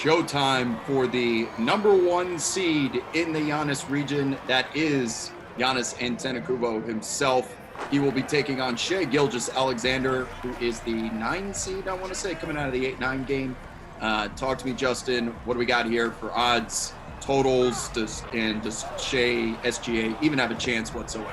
showtime for the number one seed in the Giannis region. That is Giannis Antetokounmpo himself. He will be taking on Shai Gilgeous-Alexander, who is the 9 seed, I want to say, coming out of the 8-9 game. Talk to me, Justin. What do we got here for odds, totals? Does Shai SGA even have a chance whatsoever?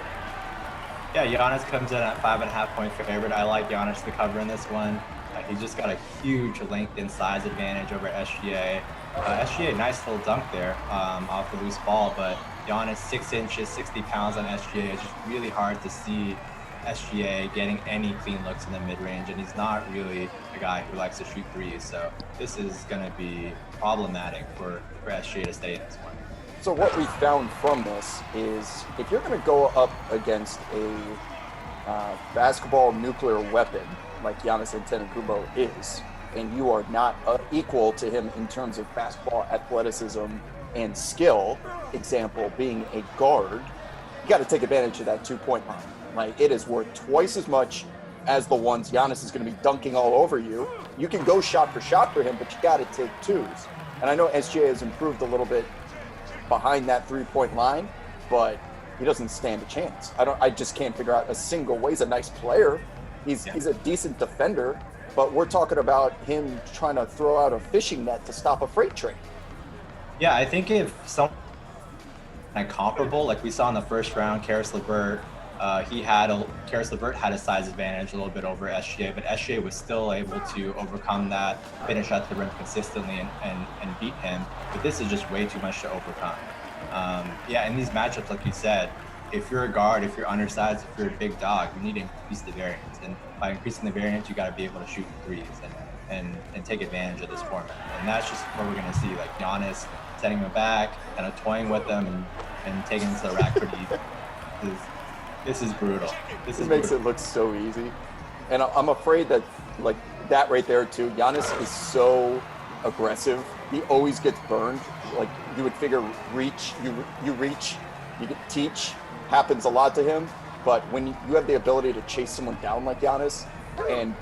Yeah, Giannis comes in at 5.5 point favorite. I like Giannis to cover in this one. He's just got a huge length and size advantage over SGA. SGA, nice little dunk there off the loose ball, but Giannis 6 inches, 60 pounds on SGA. It's just really hard to see SGA getting any clean looks in the mid-range, and he's not really a guy who likes to shoot threes. So this is going to be problematic for SGA to stay in this one. So what we found from this is if you're going to go up against a basketball nuclear weapon like Giannis Antetokounmpo is, and you are not equal to him in terms of basketball athleticism and skill, example being a guard, you got to take advantage of that 2-point line. Like, it is worth twice as much as the ones Giannis is going to be dunking all over you. You can go shot for him, but you got to take twos. And I know SGA has improved a little bit behind that 3-point line, but he doesn't stand a chance. I just can't figure out a single way. He's a nice player. He's a decent defender, but we're talking about him trying to throw out a fishing net to stop a freight train. Yeah, I think if someone comparable, like we saw in the first round, Caris LeVert had a size advantage a little bit over SGA, but SGA was still able to overcome that, finish at the rim consistently, and beat him. But this is just way too much to overcome. In these matchups, like you said, if you're a guard, if you're undersized, if you're a big dog, you need to increase the variance. And by increasing the variance, you got to be able to shoot threes and take advantage of this format. And that's just what we're going to see, like Giannis setting him back, kind of toying with them and taking him to the rack pretty easy. This is brutal. This makes it look so easy. And I'm afraid that, like, that right there too, Giannis is so aggressive. He always gets burned. Like, you would figure you reach, you get teach, happens a lot to him. But when you have the ability to chase someone down like Giannis and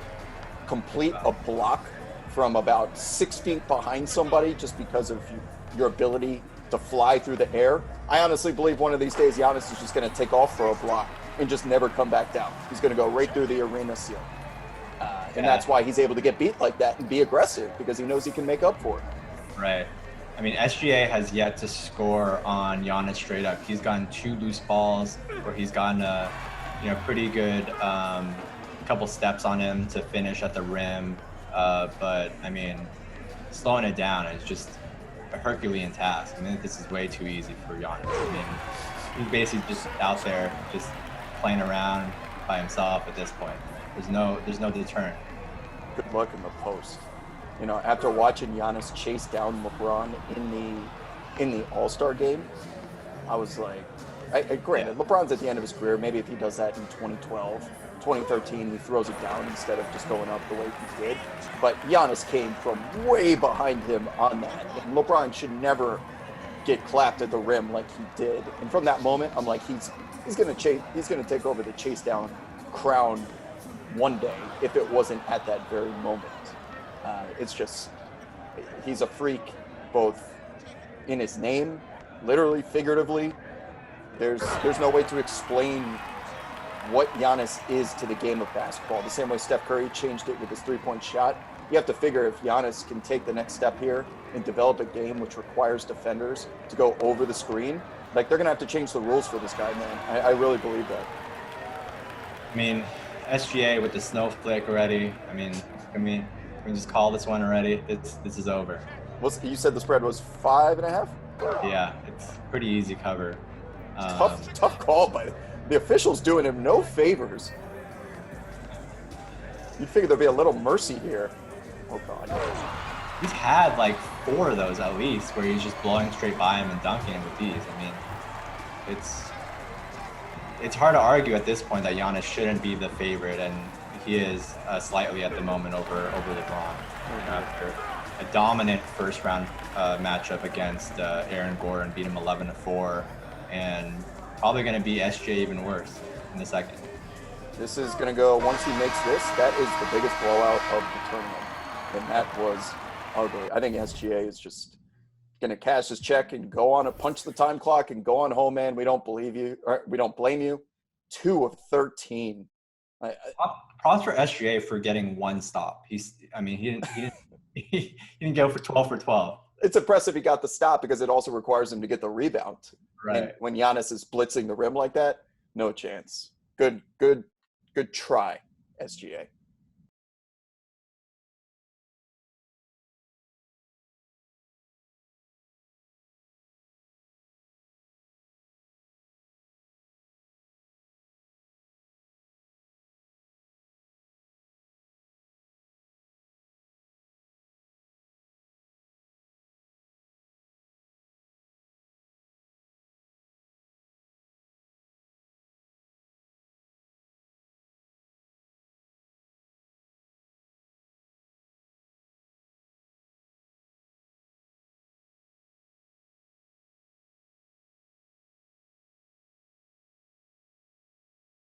complete a block from about 6 feet behind somebody just because of your ability to fly through the air, I honestly believe one of these days Giannis is just going to take off for a block and just never come back down. He's going to go right through the arena ceiling. And that's why he's able to get beat like that and be aggressive, because he knows he can make up for it. Right. I mean, SGA has yet to score on Giannis straight up. He's gotten 2 loose balls where he's gotten a pretty good couple steps on him to finish at the rim. But, I mean, slowing it down is just a Herculean task. I mean, this is way too easy for Giannis. I mean, he's basically just out there just playing around by himself at this point. There's no deterrent. Good luck in the post. You know, after watching Giannis chase down LeBron in the All-Star game, I was like, granted, LeBron's at the end of his career. Maybe if he does that in 2012, 2013, he throws it down instead of just going up the way he did. But Giannis came from way behind him on that. And LeBron should never get clapped at the rim like he did. And from that moment, I'm like, he's gonna take over the chase down crown one day if it wasn't at that very moment. It's just, he's a freak, both in his name, literally, figuratively. There's no way to explain what Giannis is to the game of basketball. The same way Steph Curry changed it with his 3-point shot. You have to figure if Giannis can take the next step here and develop a game which requires defenders to go over the screen, like, they're going to have to change the rules for this guy, man. I really believe that. I mean, SGA with the snowflake already. I mean, can we just call this one already? This is over. You said the spread was 5.5? Yeah, it's pretty easy cover. Tough call, but the officials doing him no favors. You'd figure there'd be a little mercy here. Oh, God. He's had like 4 of those at least, where he's just blowing straight by him and dunking him with these. I mean, it's hard to argue at this point that Giannis shouldn't be the favorite, and he is slightly at the moment over LeBron. After a dominant first round matchup against Aaron Gordon, beat him 11-4, and probably going to be SGA even worse in the second. This is going to go, once he makes this, that is the biggest blowout of the tournament. And that was ugly. I think SGA is just going to cash his check and go on punch the time clock and go on home, man. We don't believe you. Or we don't blame you. 2 of 13. Props for SGA for getting one stop. He didn't go for 12 for 12. It's impressive he got the stop because it also requires him to get the rebound. Right. And when Giannis is blitzing the rim like that, no chance. Good try, SGA.